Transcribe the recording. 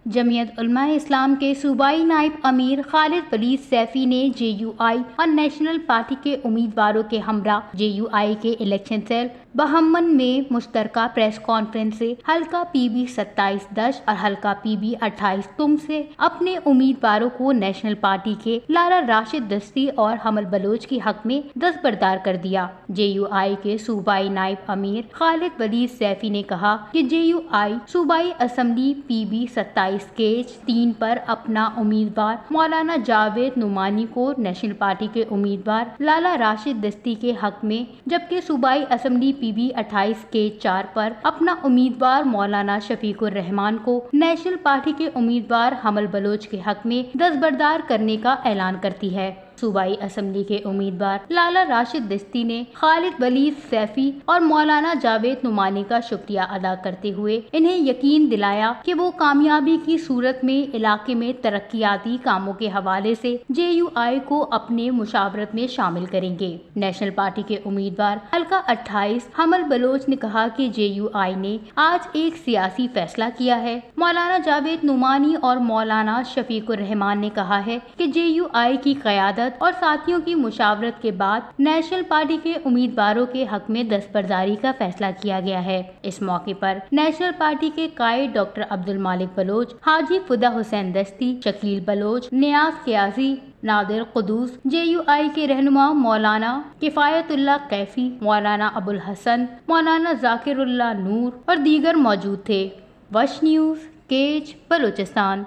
जमीयत उलमा इस्लाम के सूबाई नायब अमीर खालिद वलीद सैफी ने JUI और नेशनल पार्टी के उम्मीदवारों के हमरा JUI के इलेक्शन सेल बहमन में मुश्तरका प्रेस कॉन्फ्रेंस से हल्का PB 27-10 और हल्का PB 28 तुम से अपने उम्मीदवारों को नेशनल पार्टी के लाला राशिद दस्ती और हमल बलोच के हक में दस्तबरदार कर दिया। JUI के सूबाई नायब अमीर खालिद वलीद सैफी ने कहा कि JUI सूबाई असम्बली PB 27 केज 3 पर अपना उम्मीदवार मौलाना जावेद नुमानी को नेशनल पार्टी के उम्मीदवार लाला राशिद दस्ती के हक में, जबकि सूबाई असम्बली PB 28 केज 4 पर अपना उम्मीदवार मौलाना शफीकुर रहमान को नेशनल पार्टी के उम्मीदवार हमल बलोच के हक में दस्तबरदार करने का ऐलान करती है। सूबाई असम्बली के उम्मीदवार लाला राशिद दस्ती ने खालिद वलीद सैफी और मौलाना जावेद नुमानी का शुक्रिया अदा करते हुए इन्हें यकीन दिलाया कि वो कामयाबी की सूरत में इलाके में तरक्याती कामों के हवाले से JUI को अपने मुशावरत में शामिल करेंगे। नेशनल पार्टी के उम्मीदवार हल्का 28 हमल बलोच ने कहा कि JUI ने आज एक सियासी फैसला किया है। मौलाना जावेद नुमानी और मौलाना शफीकुर रहमान ने कहा है कि JUI की क़यादत और साथियों की मुशावरत के बाद नेशनल पार्टी के उम्मीदवारों के हक में दस्तबरदारी का फैसला किया गया है। इस मौके पर नेशनल पार्टी के कायद डॉक्टर अब्दुल मालिक बलोच, हाजी फुदा हुसैन दस्ती, शकील बलोच, नियाज कियाजी, नादिर कुदूस, JUI के रहनुमा मौलाना किफायतुल्लाह कैफी, मौलाना अबुल हसन, मौलाना जाकिरुल्लाह नूर और दीगर मौजूद थे। वश न्यूज़, केज, बलूचिस्तान।